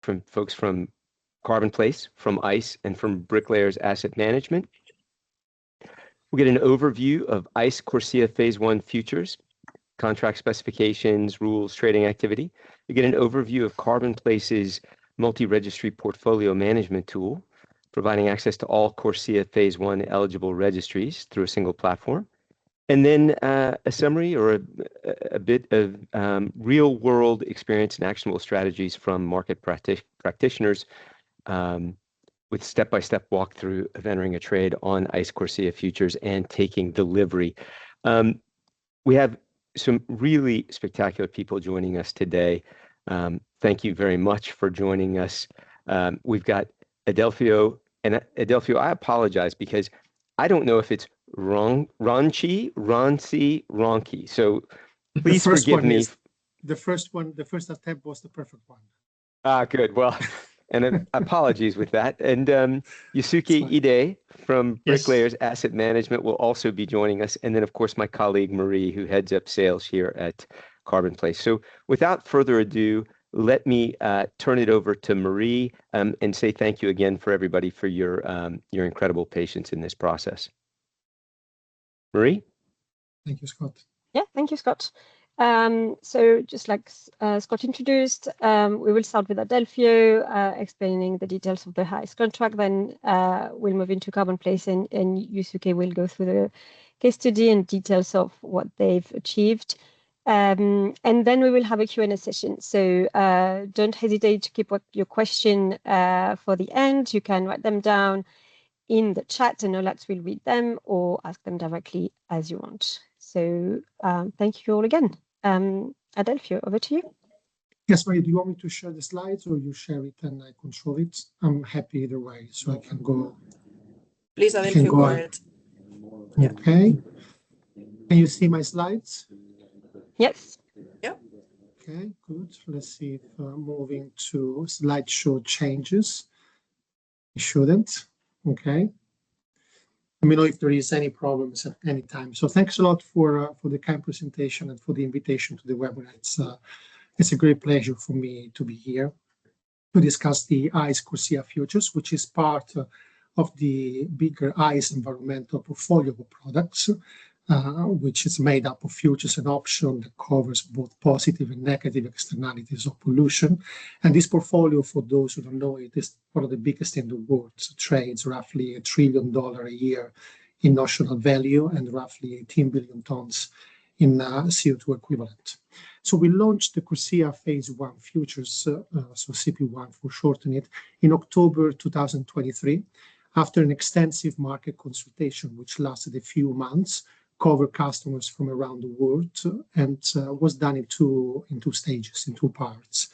from folks from Carbonplace, from ICE, and from Bricklayers Asset Management. We'll get an overview of ICE CORSIA Phase 1 futures, contract specifications, rules, trading activity. You get an overview of Carbonplace's multi-registry portfolio management tool, providing access to all CORSIA Phase 1 eligible registries through a single platform. And then a summary or a bit of real-world experience and actionable strategies from market practitioners with step-by-step walkthrough of entering a trade on ICE CORSIA futures and taking delivery. We have some really spectacular people joining us today. Thank you very much for joining us. We've got Adelfio, and Adelfio, I apologize because I don't know if it's Ronci, Ronci. So please forgive me. The first attempt was the perfect one. Good. Well, and apologies with that. And Yusuke Ide from Bricklayers Asset Management will also be joining us. And then, of course, my colleague Marie, who heads up sales here at Carbonplace. So without further ado, let me turn it over to Marie and say thank you again for everybody for your incredible patience in this process. Marie? Thank you, Scott. Yeah, thank you, Scott. So just like Scott introduced, we will start with Adelfio explaining the details of the ICE contract. Then we'll move into Carbonplace, and Yusuke will go through the case study and details of what they've achieved. And then we will have a Q&A session. So don't hesitate to keep your question for the end. You can write them down in the chat and Olax will read them or ask them directly as you want. So thank you all again. Adelfio, over to you. Yes, Maria, do you want me to share the slides or you share it and I control it? I'm happy either way, so I can go. Please, Adelfio, go ahead. Okay. Can you see my slides? Yes. Yeah. Okay, good. Let's see if moving to slideshow changes. It shouldn't. Okay. Let me know if there is any problems at any time. So thanks a lot for the kind presentation and for the invitation to the webinar. It's a great pleasure for me to be here to discuss the ICE CORSIA futures, which is part of the bigger ICE environmental portfolio of products, which is made up of futures and options that covers both positive and negative externalities of pollution. And this portfolio, for those who don't know it, is one of the biggest in the world. So trades roughly $1 trillion a year in notional value and roughly 18 billion tons in CO2 equivalent. So we launched the CORSIA Phase 1 futures, so CP1 for shorten it, in October 2023, after an extensive market consultation, which lasted a few months, cover customers from around the world, and was done in two stages, in two parts.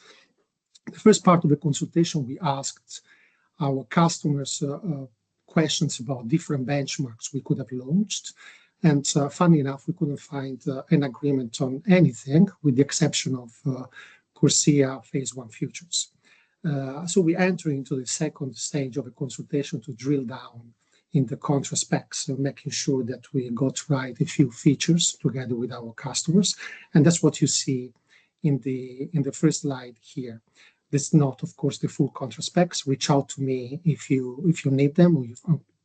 The first part of the consultation, we asked our customers questions about different benchmarks we could have launched. And funny enough, we couldn't find an agreement on anything with the exception of CORSIA Phase 1 futures. So we enter into the second stage of a consultation to drill down in the contract specs, so making sure that we got right a few features together with our customers. And that's what you see in the first slide here. This is not, of course, the full contract specs. Reach out to me if you need them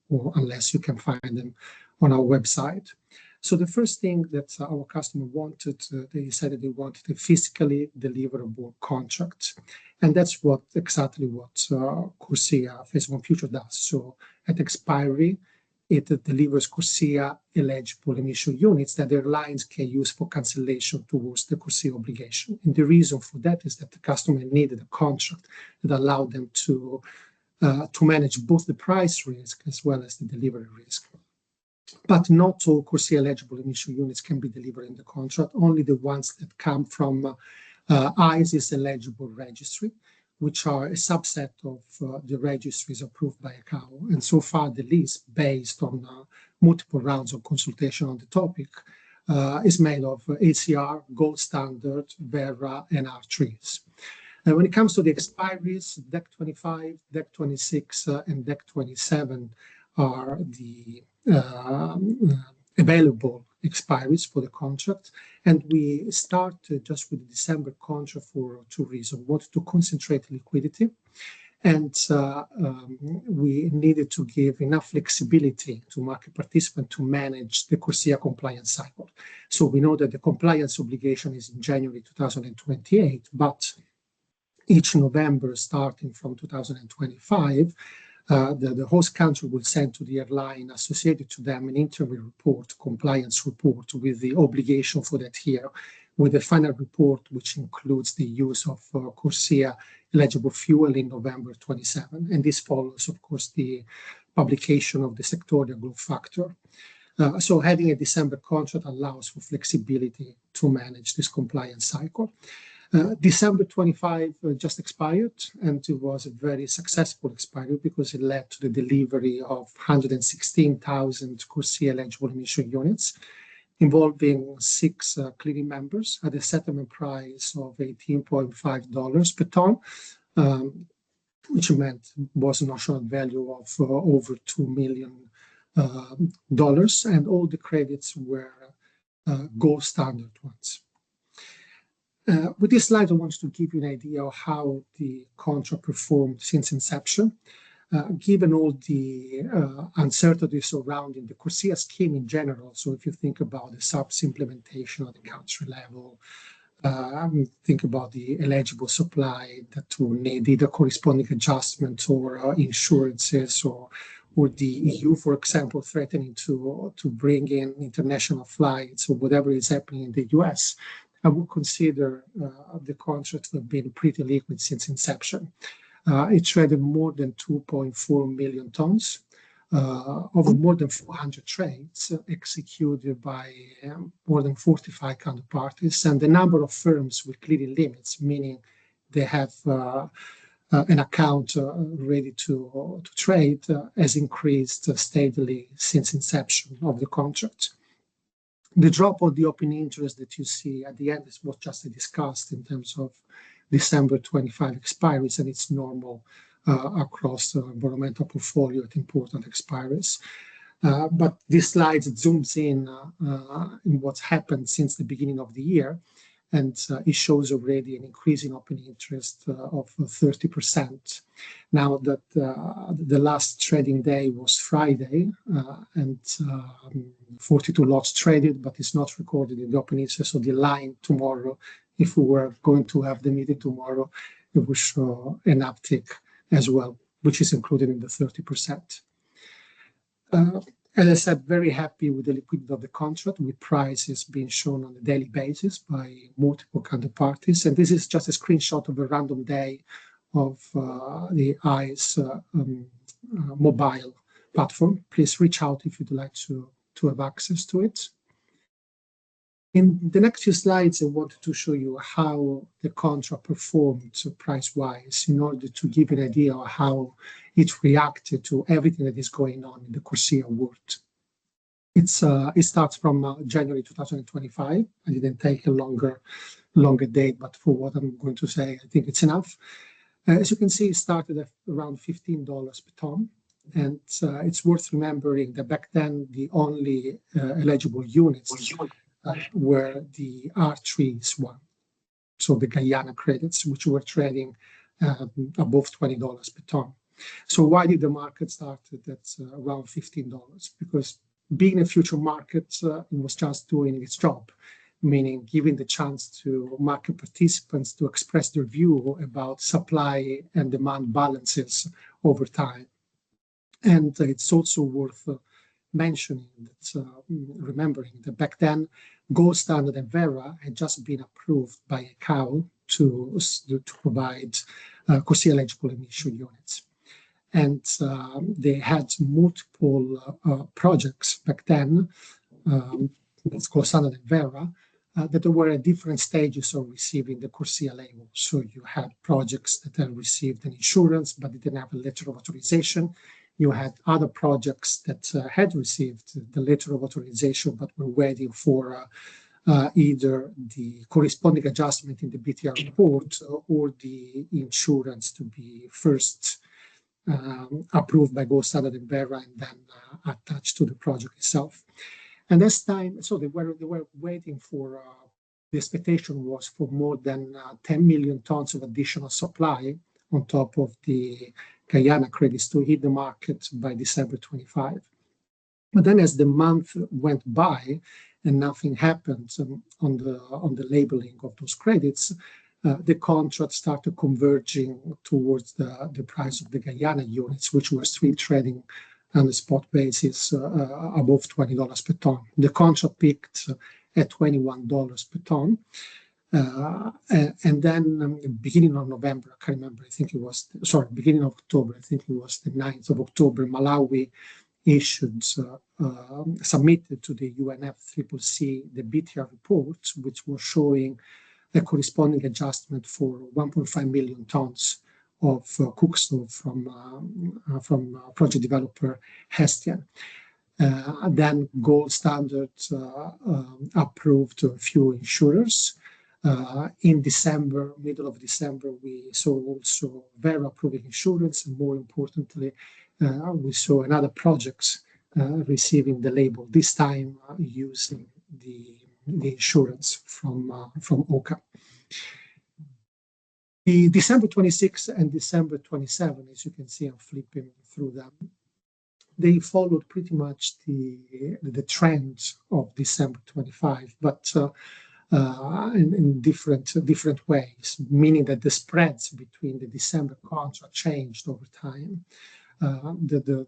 or unless you can find them on our website. So the first thing that our customer wanted, they said that they wanted a physically deliverable contract. And that's exactly what CORSIA Phase 1 future does. So at expiry, it delivers CORSIA-eligible emission units that the airlines can use for cancellation towards the CORSIA obligation. And the reason for that is that the customer needed a contract that allowed them to manage both the price risk as well as the delivery risk. But not all CORSIA-eligible emission units can be delivered in the contract, only the ones that come from ICE eligible registry, which are a subset of the registries approved by ICAO. And so far, the list, based on multiple rounds of consultation on the topic, is made of ACR, Gold Standard, Verra, and R3s. And when it comes to the expiries, DEC 25, DEC 26, and DEC 27 are the available expiries for the contract. And we started just with the December contract for two reasons. We wanted to concentrate liquidity, and we needed to give enough flexibility to market participants to manage the CORSIA compliance cycle. So we know that the compliance obligation is in January 2028, but each November, starting from 2025, the host country will send to the airline associated to them an interim report, compliance report, with the obligation for that year, with the final report, which includes the use of CORSIA-eligible fuel in November 27. And this follows, of course, the publication of the sectorial growth factor. So having a December contract allows for flexibility to manage this compliance cycle. December 25 just expired, and it was a very successful expiry because it led to the delivery of 116,000 CORSIA-eligible emission units, involving 6 clearing members at a settlement price of $18.5 per ton, which meant was a notional value of over $2 million, and all the credits were gold standard ones. With this slide, I wanted to give you an idea of how the contract performed since inception. Given all the uncertainties surrounding the CORSIA scheme in general, so if you think about the SARP's implementation at the country level, think about the eligible supply that will need either corresponding adjustments or insurances, or the EU, for example, threatening to bring in international flights or whatever is happening in the US, I would consider the contract to have been pretty liquid since inception. It traded more than 2.4 million tons, over more than 400 trades executed by more than 45 counterparties, and the number of firms with clearing limits, meaning they have an account ready to trade, has increased steadily since inception of the contract. The drop of the open interest that you see at the end is what just discussed in terms of December 25 expiries, and it's normal across the environmental portfolio at important expiries. But this slide zooms in what's happened since the beginning of the year, and it shows already an increase in open interest of 30%. Now that the last trading day was Friday, and 42 lots traded, but it's not recorded in the open interest. So the line tomorrow, if we were going to have the meeting tomorrow, it will show an uptick as well, which is included in the 30%. As I said, very happy with the liquidity of the contract, with prices being shown on a daily basis by multiple counterparties. And this is just a screenshot of a random day of the ICE mobile platform. Please reach out if you'd like to have access to it. In the next few slides, I wanted to show you how the contract performed price-wise in order to give you an idea of how it reacted to everything that is going on in the CORSIA world. It starts from January 2025. I didn't take a longer date, but for what I'm going to say, I think it's enough. As you can see, it started at around $15 per ton. And it's worth remembering that back then, the only eligible units were the R3s one, so the Guyana credits, which were trading above $20 per ton. So why did the market start at around $15? Because being a future market, it was just doing its job, meaning giving the chance to market participants to express their view about supply and demand balances over time. And it's also worth mentioning that, remembering that back then, Gold Standard and Vera had just been approved by ICAO to provide CORSIA-eligible emission units. And they had multiple projects back then, both Gold Standard and Vera, that were at different stages of receiving the CORSIA label. So you had projects that had received an insurance, but didn't have a letter of authorization. You had other projects that had received the letter of authorization, but were waiting for either the corresponding adjustment in the BTR report or the insurance to be first approved by Gold Standard and Vera and then attached to the project itself. And this time, so they were waiting for, the expectation was for more than 10 million tons of additional supply on top of the Guyana credits to hit the market by December 25. But then as the month went by and nothing happened on the labeling of those credits, the contract started converging towards the price of the Guyana units, which were still trading on a spot basis above $20 per ton. The contract peaked at $21 per ton. And then beginning of November, I can't remember, I think it was, sorry, beginning of October, I think it was the 9th of October, Malawi issued, submitted to the UNFCCC the BTR report, which was showing a corresponding adjustment for 1.5 million tons of cookstove from project developer Hestian. Then Gold Standard approved a few insurers. In December, middle of December, we saw also Vera approving insurance, and more importantly, we saw another projects receiving the label, this time using the insurance from OCA. The December 26 and December 27, as you can see, I'm flipping through them, they followed pretty much the trend of December 25, but in different ways, meaning that the spreads between the December contract changed over time. The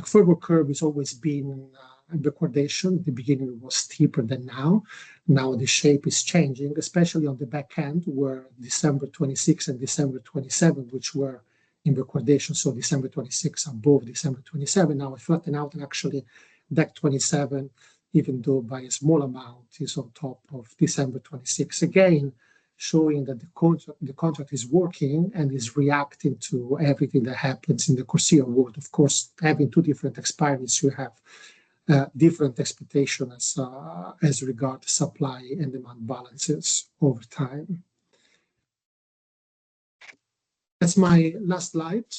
forward curve has always been backwardation. At the beginning it was steeper than now. Now the shape is changing, especially on the back end, where December 26 and December 27, which were in backwardation, so December 26 above December 27, now it flattened out, and actually DEC 27, even though by a small amount, is on top of December 26. Again, showing that the contract is working and is reacting to everything that happens in the CORSIA world. Of course, having two different expiries, you have different expectations as regards supply and demand balances over time. That's my last slide,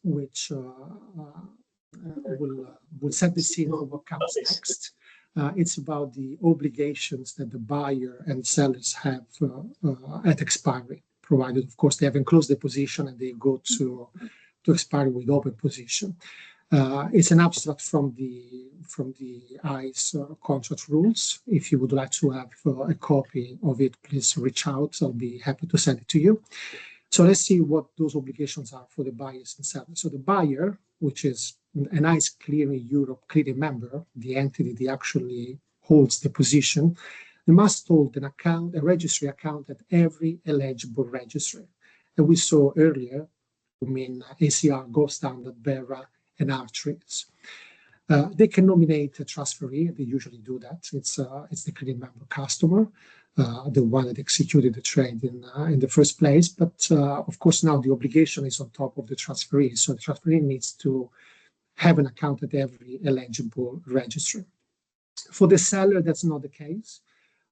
which will set the scene for what comes next. It's about the obligations that the buyer and sellers have at expiry, provided, of course, they haven't closed the position and they go to expiry with open position. It's an abstract from the ICE contract rules. If you would like to have a copy of it, please reach out. I'll be happy to send it to you. So let's see what those obligations are for the buyers and sellers. So the buyer, which is an ICE Clearing Europe clearing member, the entity that actually holds the position, they must hold an account, a registry account at every eligible registry. And we saw earlier, I mean, ACR, Gold Standard, Vera, and R-Trades. They can nominate a transferee. They usually do that. It's the clearing member customer, the one that executed the trade in the first place. But of course, now the obligation is on top of the transferee. So the transferee needs to have an account at every eligible registry. For the seller, that's not the case.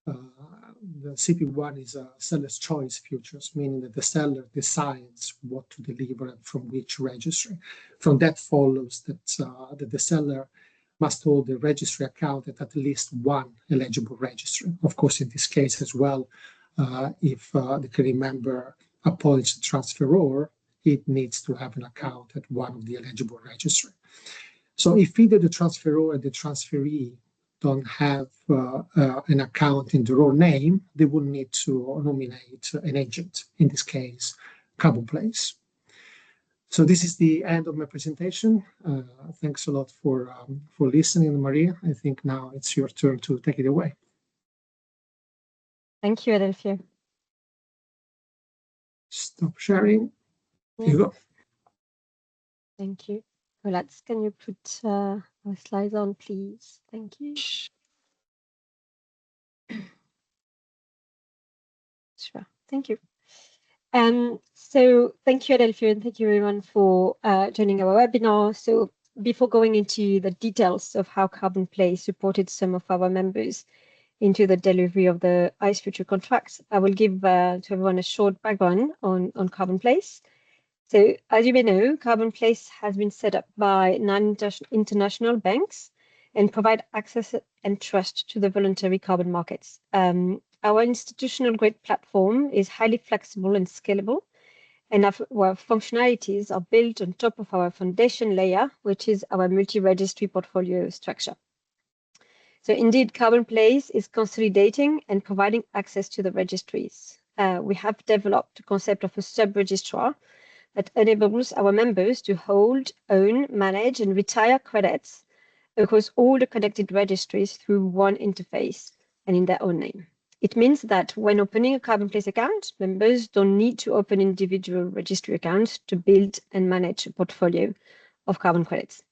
The CP1 is a seller's choice futures, meaning that the seller decides what to deliver and from which registry. From that follows that the seller must hold the registry account at least one eligible registry. Of course, in this case as well, if the clearing member appoints a transferor, it needs to have an account at one of the eligible registry. So if either the transferor or the transferee don't have an account in their own name, they will need to nominate an agent, in this case, Carbonplace. So this is the end of my presentation. Thanks a lot for listening, Maria. I think now it's your turn to take it away. Thank you, Adelfio. Stop sharing. Here you go. Thank you. Let's, can you put our slides on, please? Thank you. Sure. Thank you. So thank you, Adelfio, and thank you everyone for joining our webinar. So before going into the details of how Carbonplace supported some of our members into the delivery of the ICE future contracts, I will give to everyone a short background on Carbonplace. So as you may know, Carbonplace has been set up by 9 international banks and provide access and trust to the voluntary carbon markets. Our institutional grade platform is highly flexible and scalable, and our functionalities are built on top of our foundation layer, which is our multi-registry portfolio structure. So indeed, Carbonplace is consolidating and providing access to the registries. We have developed a concept of a sub-registrar that enables our members to hold, own, manage, and retire credits across all the connected registries through one interface and in their own name. It means that when opening a Carbonplace account, members don't need to open individual registry accounts to build and manage a portfolio of carbon credits.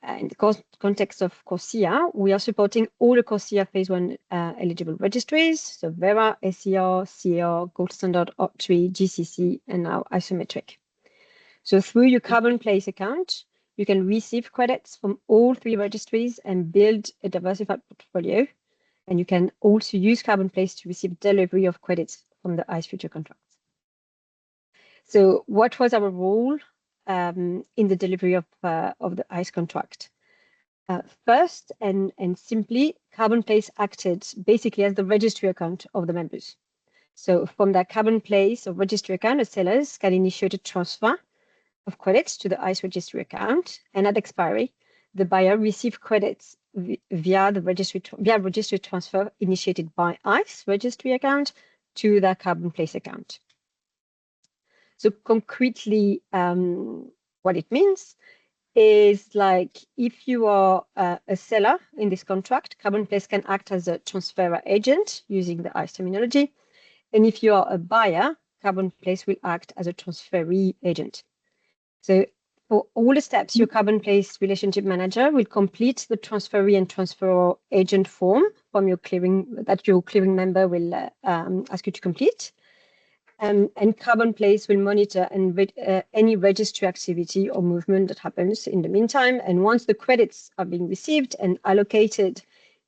In the context of CORSIA, we are supporting all the CORSIA Phase 1 eligible registries, so Vera, SCR, CR, Gold Standard, OP3, GCC, and now Isometric. So through your Carbonplace account, you can receive credits from all 3 registries and build a diversified portfolio. And you can also use Carbonplace to receive delivery of credits from the ICE future contracts. So what was our role in the delivery of the ICE contract? First and simply, Carbonplace acted basically as the registry account of the members. So from their Carbonplace or registry account, the sellers can initiate a transfer of credits to the ICE registry account, and at expiry, the buyer receives credits via registry transfer initiated by ICE registry account to their Carbonplace account. So concretely, what it means is like if you are a seller in this contract, Carbonplace can act as a transfer agent using the ICE terminology. And if you are a buyer, Carbonplace will act as a transferee agent. So for all the steps, your Carbonplace relationship manager will complete the transferee and transfer agent form from your clearing member will ask you to complete. And Carbonplace will monitor any registry activity or movement that happens in the meantime. And once the credits are being received and allocated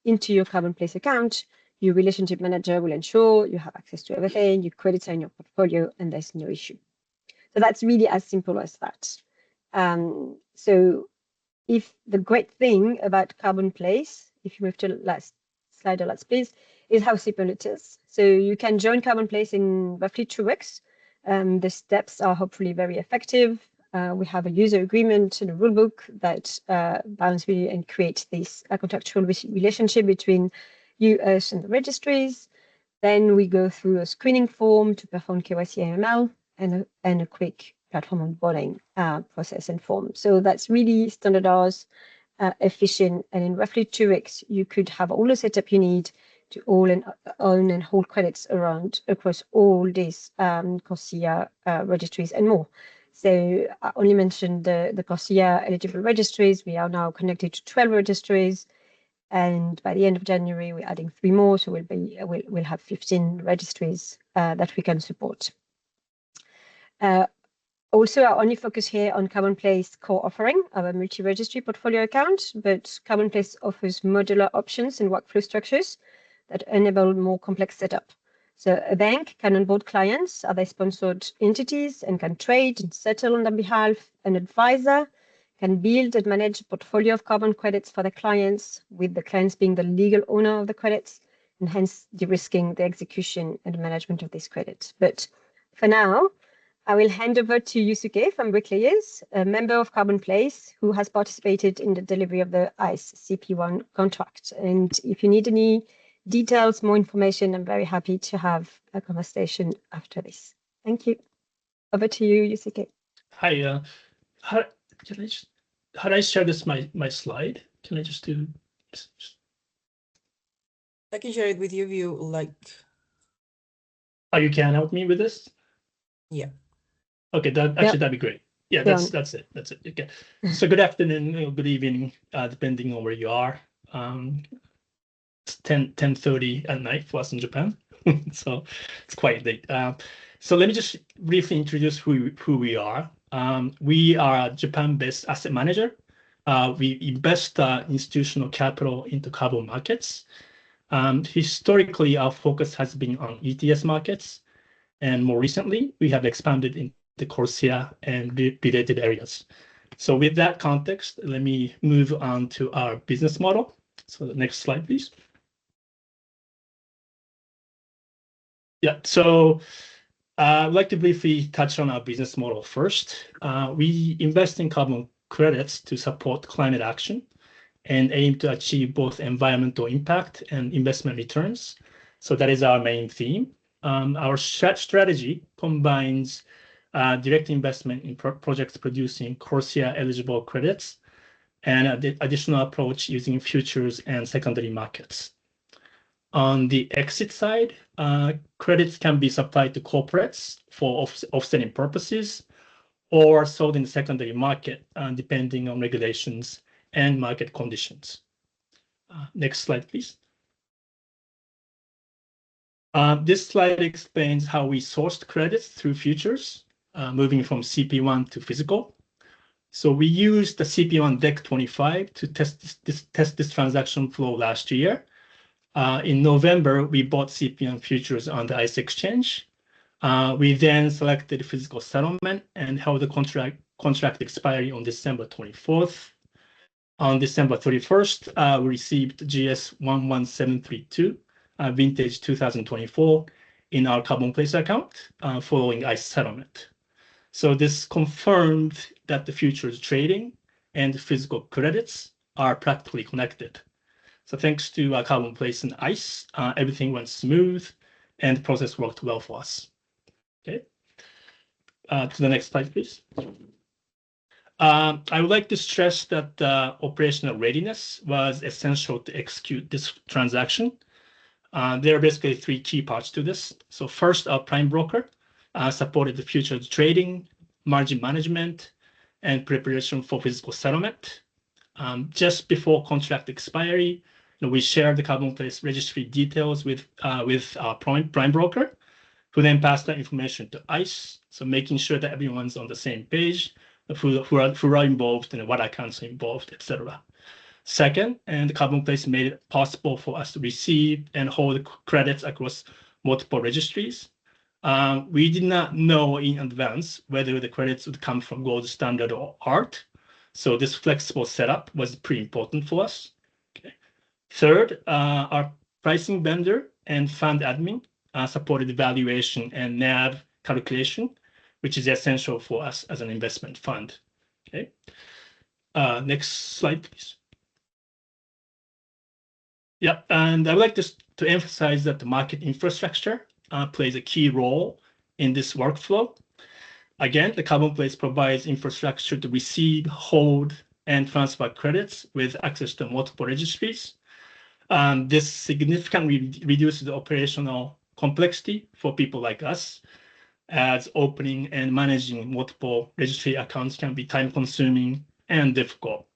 into your Carbonplace account, your relationship manager will ensure you have access to everything, your credits are in your portfolio, and there's no issue. So that's really as simple as that. So if the great thing about Carbonplace, if you move to the last slide, please, is how simple it is. So you can join Carbonplace in roughly 2 weeks. The steps are hopefully very effective. We have a user agreement and a rulebook that balance really and create this contractual relationship between you, us, and the registries. Then we go through a screening form to perform KYC AML and a quick platform onboarding process and form. So that's really standardized, efficient, and in roughly 2 weeks, you could have all the setup you need to own and hold credits across all these CORSIA registries and more. So I only mentioned the CORSIA-eligible registries. We are now connected to 12 registries, and by the end of January, we're adding 3 more. So we'll have 15 registries that we can support. Also, our only focus here on Carbonplace core offering, our multi-registry portfolio account, but Carbonplace offers modular options and workflow structures that enable more complex setup. So a bank can onboard clients, other sponsored entities, and can trade and settle on their behalf. An advisor can build and manage a portfolio of carbon credits for their clients, with the clients being the legal owner of the credits, and hence de-risking the execution and management of these credits. But for now, I will hand over to Yusuke from Bricklayers, a member of Carbonplace, who has participated in the delivery of the ICE CP1 contract. And if you need any details, more information, I'm very happy to have a conversation after this. Thank you. Over to you, Yusuke. Hi. How do I share this my slide? Can I just do? I can share it with you if you like. Oh, you can help me with this? Yeah. Okay, that'd be great. Yeah, that's it. That's it. Okay. So good afternoon, good evening, depending on where you are. It's 10:30 at night for us in Japan, so it's quite late. So let me just briefly introduce who we are. We are a Japan-based asset manager. We invest institutional capital into carbon markets. Historically, our focus has been on ETS markets, and more recently, we have expanded into CORSIA and related areas. So with that context, let me move on to our business model. So the next slide, please. Yeah, so I'd like to briefly touch on our business model first. We invest in carbon credits to support climate action and aim to achieve both environmental impact and investment returns. So that is our main theme. Our strategy combines direct investment in projects producing CORSIA-eligible credits and the additional approach using futures and secondary markets. On the exit side, credits can be supplied to corporates for offsetting purposes or sold in the secondary market, depending on regulations and market conditions. Next slide, please. This slide explains how we sourced credits through futures, moving from CP1 to physical. So we used the CP1 Deck 25 to test this transaction flow last year. In November, we bought CP1 futures on the ICE exchange. We then selected physical settlement and held the contract expiry on December 24th. On December 31st, we received GS 11732, vintage 2024, in our Carbonplace account following ICE settlement. So this confirmed that the futures trading and physical credits are practically connected. So thanks to Carbonplace and ICE, everything went smooth and the process worked well for us. Okay. To the next slide, please. I would like to stress that operational readiness was essential to execute this transaction. There are basically three key parts to this. So first, our prime broker supported the futures trading, margin management, and preparation for physical settlement. Just before contract expiry, we shared the Carbonplace registry details with our prime broker, who then passed that information to ICE. So making sure that everyone's on the same page, who are involved and what accounts are involved, etc. Second, and Carbonplace made it possible for us to receive and hold credits across multiple registries. We did not know in advance whether the credits would come from Gold Standard or ART. So this flexible setup was pretty important for us. Okay. Third, our pricing vendor and fund admin supported valuation and NAV calculation, which is essential for us as an investment fund. Okay. Next slide, please. Yeah, and I would like to emphasize that the market infrastructure plays a key role in this workflow. Again, the Carbonplace provides infrastructure to receive, hold, and transfer credits with access to multiple registries. This significantly reduces the operational complexity for people like us, as opening and managing multiple registry accounts can be time-consuming and difficult.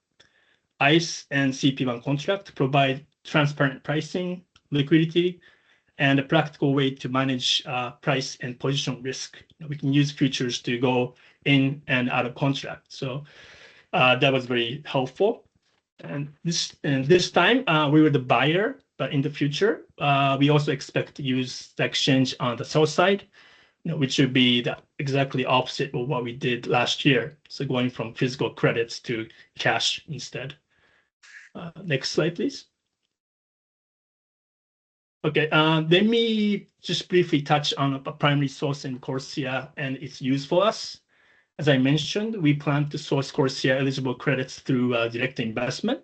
ICE and CP1 contract provide transparent pricing, liquidity, and a practical way to manage price and position risk. We can use futures to go in and out of contract. So that was very helpful. And this time we were the buyer, but in the future, we also expect to use the exchange on the sell side, which would be the exactly opposite of what we did last year. So going from physical credits to cash instead. Next slide, please. Okay, let me just briefly touch on a primary source in CORSIA and its use for us. As I mentioned, we plan to source CORSIA-eligible credits through direct investment.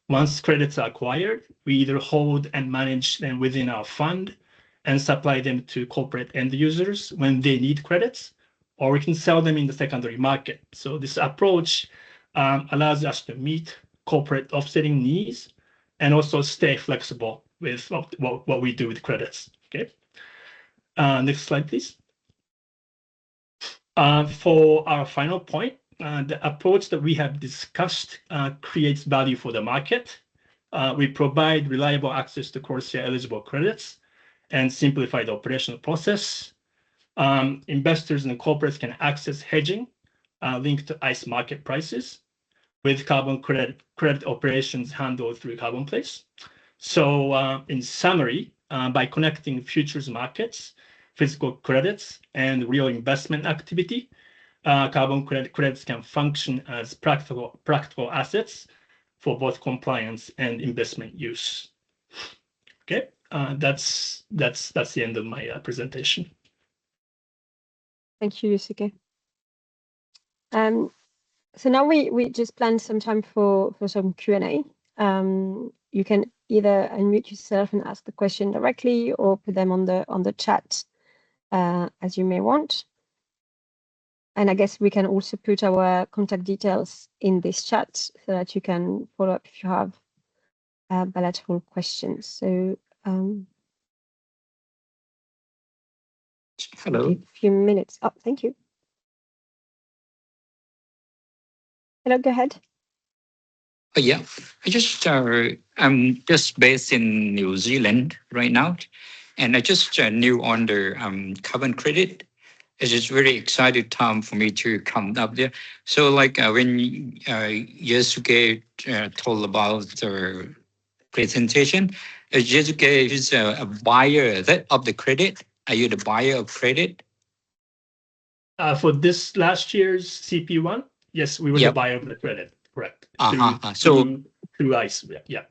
Once credits are acquired, we either hold and manage them within our fund and supply them to corporate end users when they need credits, or we can sell them in the secondary market. So this approach allows us to meet corporate offsetting needs and also stay flexible with what we do with credits. Okay. Next slide, please. For our final point, the approach that we have discussed creates value for the market. We provide reliable access to CORSIA-eligible credits and simplify the operational process. Investors and corporates can access hedging linked to ICE market prices with carbon credit operations handled through Carbonplace. So in summary, by connecting futures markets, physical credits, and real investment activity, carbon credits can function as practical assets for both compliance and investment use. Okay, that's the end of my presentation. Thank you, Yusuke. So now we just plan some time for some Q&A. You can either unmute yourself and ask the question directly, or put them on the chat as you may want. And I guess we can also put our contact details in this chat so that you can follow up if you have bilateral questions. So hello. A few minutes. Oh, thank you. Hello, go ahead. Yeah, I'm just based in New Zealand right now, and I just new on the carbon credit. It's just very exciting time for me to come up there. So like when Yusuke told about the presentation, Yusuke is a buyer of the credit. Are you the buyer of credit? For this last year's CP1, yes, we were the buyer of the credit, correct. Through ICE, yeah.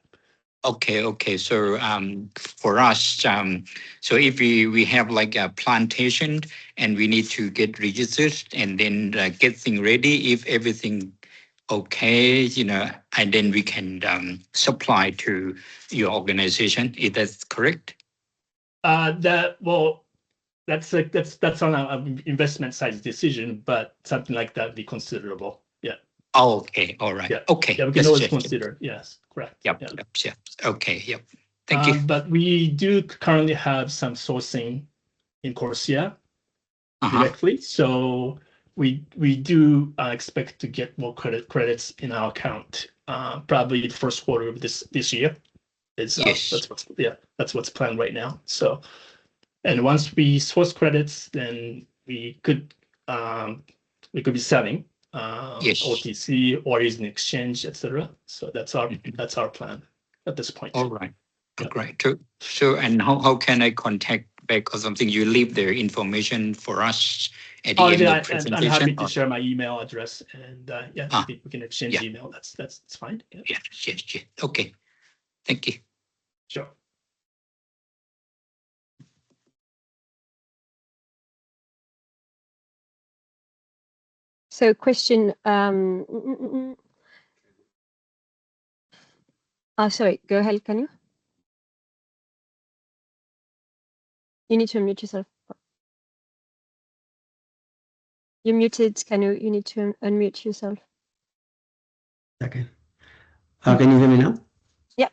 Okay. So for us, so if we have like a plantation and we need to get registered and then get things ready, if everything okay, and then we can supply to your organization. Is that correct? That's on our investment size decision, but something like that be considerable. Yeah. Oh, okay. All right. Yeah. Okay. Yeah, we can always consider. Yes, correct. Yep. Okay. Yep. Thank you. But we do currently have some sourcing in CORSIA directly, so we do expect to get more credits in our account probably the first quarter of this year. Yes. That's what's planned right now. So, and once we source credits, then we could be selling OTC or using exchange, etc. So that's our plan at this point. All right. Great. So and how can I contact back or something? You leave their information for us at the end of the presentation. I'm happy to share my email address, and we can exchange email. That's fine. Yeah. Okay. Thank you. Sure. So question, sorry, go ahead, can you? You need to unmute yourself. You're muted, you need to unmute yourself. Okay. Can you hear me now? Yeah.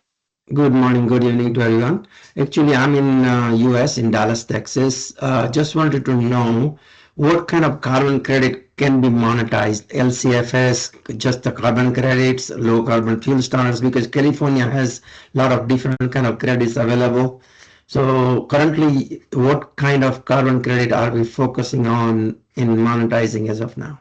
Good morning, good evening to everyone. Actually, I'm in US, in Dallas, Texas. Just wanted to know what kind of carbon credit can be monetized, LCFS, just the carbon credits, low carbon fuel standards, because California has a lot of different kind of credits available. So currently, what kind of carbon credit are we focusing on in monetizing as of now?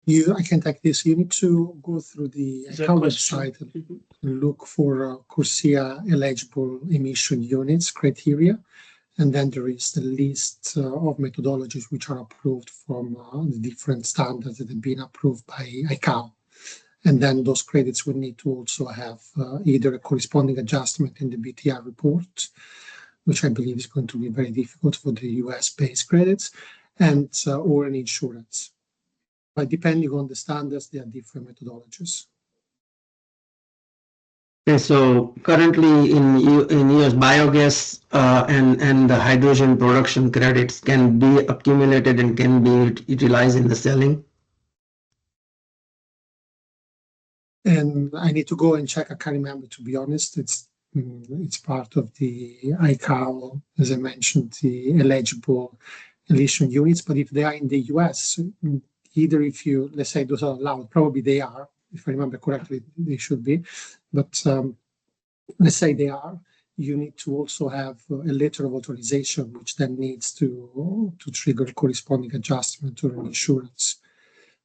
I can take this. You need to go through the ICAO website and look for CORSIA-eligible emission units criteria. And then there is the list of methodologies which are approved from the different standards that have been approved by ICAO. And then those credits will need to also have either a corresponding adjustment in the BTR report, which I believe is going to be very difficult for the US-based credits, and or an insurance. But depending on the standards, there are different methodologies. Okay, so currently in US, biogas and the hydrogen production credits can be accumulated and can be utilized in the selling. And I need to go and check. I can't remember, to be honest. It's part of the ICAO, as I mentioned, the eligible emission units. But if they are in the US, either if you, let's say those are allowed, probably they are. If I remember correctly, they should be. But let's say they are, you need to also have a letter of authorization, which then needs to trigger corresponding adjustment or an insurance.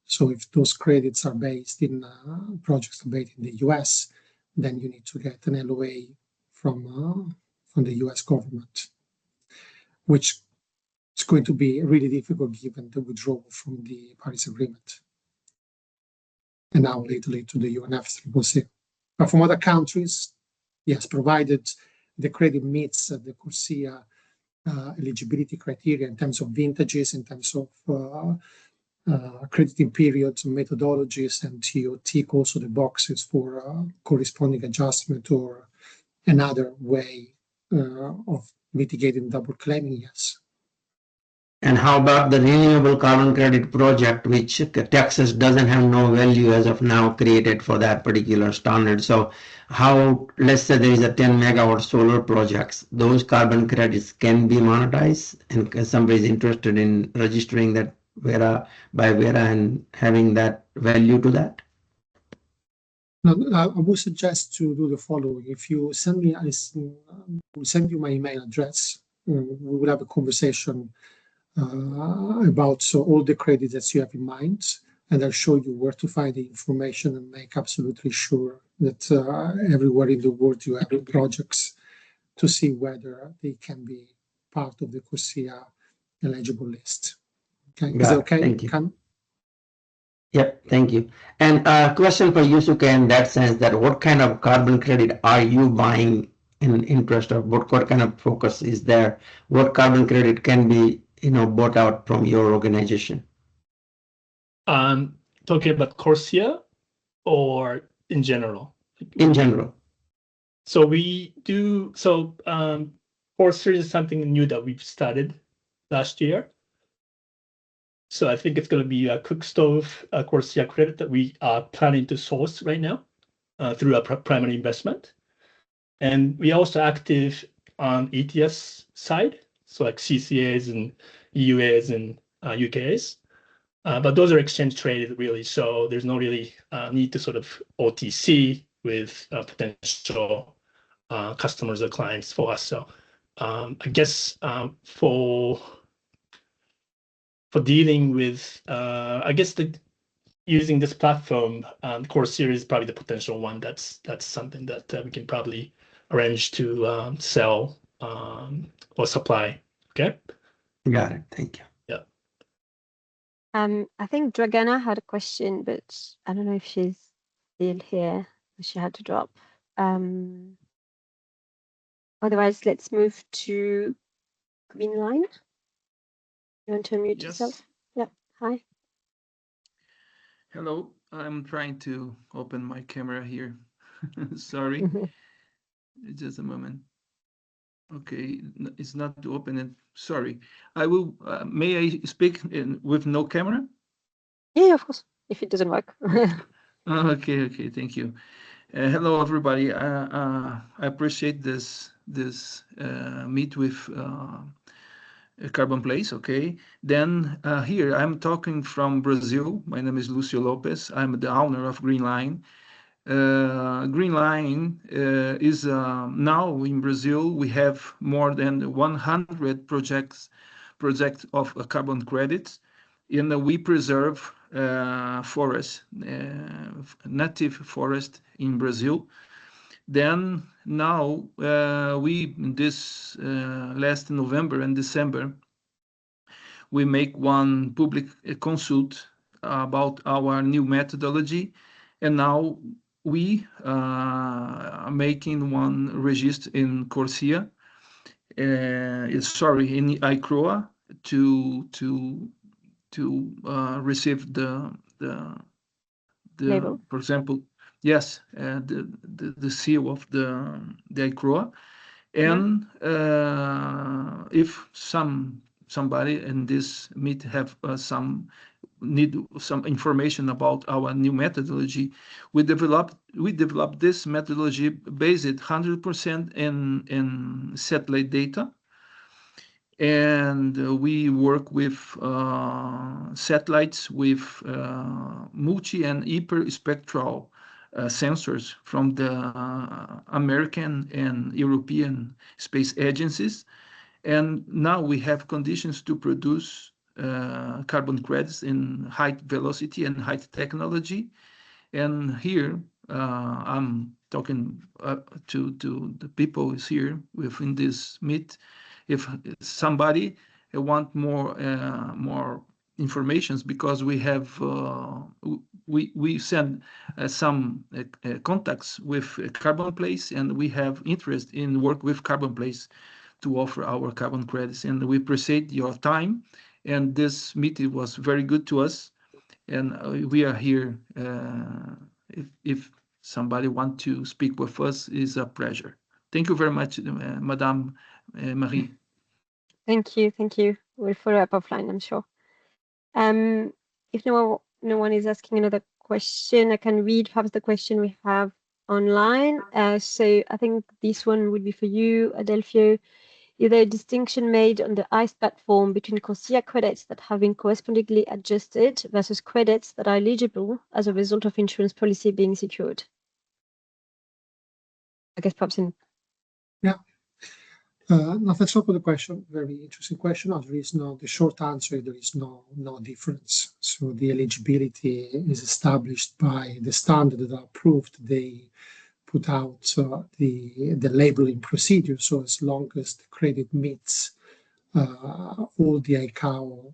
So if those credits are based in projects based in the US, then you need to get an LOA from the US government, which is it's going to be really difficult given the withdrawal from the Paris Agreement. And now lately to the UNFCCC. But from other countries, yes, provided the credit meets the CORSIA eligibility criteria in terms of vintages, in terms of crediting periods, methodologies, and you tick also the boxes for corresponding adjustment or another way of mitigating double claiming, yes. And how about the renewable carbon credit project, which Texas doesn't have no value as of now created for that particular standard? So how, let's say there is a 10 megawatt solar projects, those carbon credits can be monetized, and somebody is interested in registering that by Vera and having that value to that? Now, I would suggest to do the following. If you send me, I will send you my email address. We will have a conversation about all the credits that you have in mind, and I'll show you where to find the information and make absolutely sure that everywhere in the world you have projects to see whether they can be part of the CORSIA eligible list. Okay, is that okay? Thank you. Yep, thank you. And a question for Yusuke in that sense, that what kind of carbon credit are you buying in interest of? What kind of focus is there? What carbon credit can be bought out from your organization? Talking about CORSIA or in general? In general. So we do, CORSIA is something new that we've started last year. So I think it's going to be a cookstove CORSIA credit that we are planning to source right now through a primary investment. And we are also active on ETS side, so like CCAs and EUAs and UKAs. But those are exchange traded really, so there's no really need to sort of OTC with potential customers or clients for us. So I guess for dealing with, I guess using this platform, CORSIA is probably the potential one. That's something that we can probably arrange to sell or supply. Okay. Got it. Thank you. Yeah. I think Dragana had a question, but I don't know if she's still here. She had to drop. Otherwise, let's move to Green Line. You want to unmute yourself? Yeah. Hi. Hello. I'm trying to open my camera here. Sorry. Just a moment. Okay, it's not to open it. Sorry. I will. May I speak with no camera? Yeah, of course. If it doesn't work. Okay. Thank you. Hello, everybody. I appreciate this meet with Carbonplace. Okay. Then here I'm talking from Brazil. My name is Lucio Lopez. I'm the owner of Green Line. Green Line is now in Brazil. We have more than 100 projects of carbon credits, and we preserve forest, native forest in Brazil. Then now this last November and December, we make one public consult about our new methodology, and now we are making one register in CORSIA, in ICROA to receive the label. For example, yes, the seal of the ICROA, and if somebody in this meet have need some information about our new methodology, we developed this methodology based 100% in satellite data, and we work with satellites with multi and hyperspectral sensors from the American and European space agencies, and now we have conditions to produce carbon credits in high velocity and high technology. And here I'm talking to the people is here within this meet. If somebody want more informations, because we have we send some contacts with Carbonplace, and we have interest in work with Carbonplace to offer our carbon credits. And we appreciate your time, and this meeting was very good to us, and we are here. If somebody want to speak with us, is a pleasure. Thank you very much, Madame Marie. Thank you. We'll follow up offline, I'm sure. If no one is asking another question, I can read perhaps the question we have online. So I think this one would be for you, Adelfio. Is there a distinction made on the ICE platform between CORSIA credits that have been correspondingly adjusted versus credits that are eligible as a result of insurance policy being secured? I guess perhaps in... Yeah. No, thanks for the question. Very interesting question. There is the short answer, there is no difference. So the eligibility is established by the standard that are approved. They put out the labeling procedure. So as long as the credit meets all the ICAO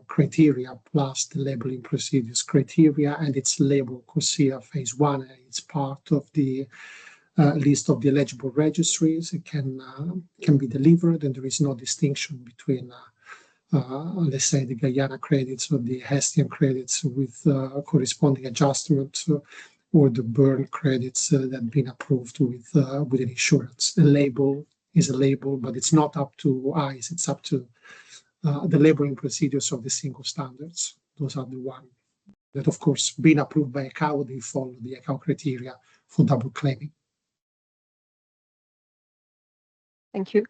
criteria plus the labeling procedures criteria, and it's labeled CORSIA phase 1, and it's part of the list of the eligible registries, it can be delivered, and there is no distinction between, let's say, the Guyana credits or the Hestian credits with corresponding adjustment, or the burn credits that have been approved with an insurance. The label is a label, but it's not up to ICE, it's up to the labeling procedures of the single standards. Those are the ones that, of course, being approved by ICAO, they follow the ICAO criteria for double claiming. Thank you.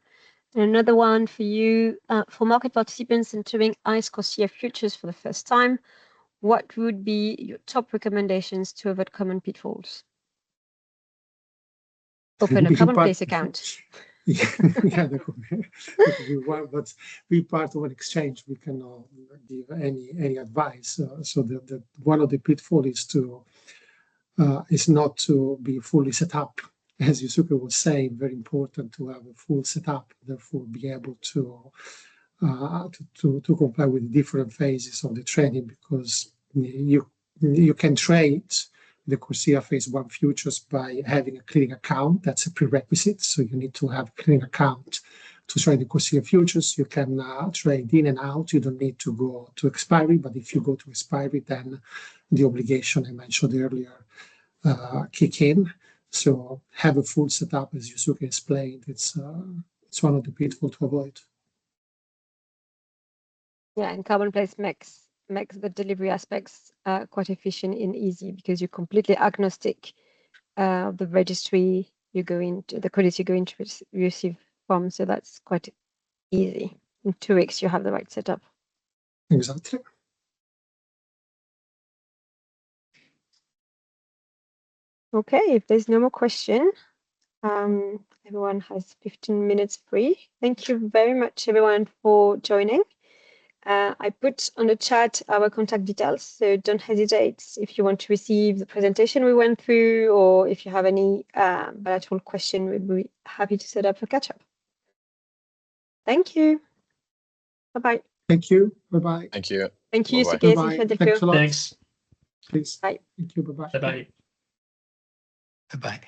And another one for you, for market participants entering ICE CORSIA futures for the first time, what would be your top recommendations to avoid common pitfalls? Open a Carbonplace account. Yeah, that could be one, but be part of an exchange, we cannot give any advice. So the one of the pitfalls is not to be fully set up. As Yusuke was saying, very important to have a full setup, therefore be able to comply with different phases of the trading, because you can trade the CORSIA phase 1 futures by having a clearing account. That's a prerequisite. So you need to have a clearing account to trade the CORSIA futures. You can trade in and out. You don't need to go to expiry, but if you go to expiry, then the obligation I mentioned earlier kick in. So have a full setup, as Yusuke explained. It's one of the pitfalls to avoid. Yeah, and Carbonplace makes the delivery aspects quite efficient and easy, because you're completely agnostic the registry you go into, the credits you go into receive from. So that's quite easy. In 2 weeks, you have the right setup. Exactly. Okay, if there's no more question, everyone has 15 minutes free. Thank you very much, everyone, for joining. I put on the chat our contact details, so don't hesitate if you want to receive the presentation we went through, or if you have any bilateral question, we'd be happy to set up a catch-up. Thank you. Bye-bye. Thank you. Bye-bye. Thank you. Thank you, Bye-bye. Yusuke. Bye-bye. Thank you, Thanks a lot. Thanks. Please. Bye. Thank you. Bye-bye. Bye-bye. Bye-bye.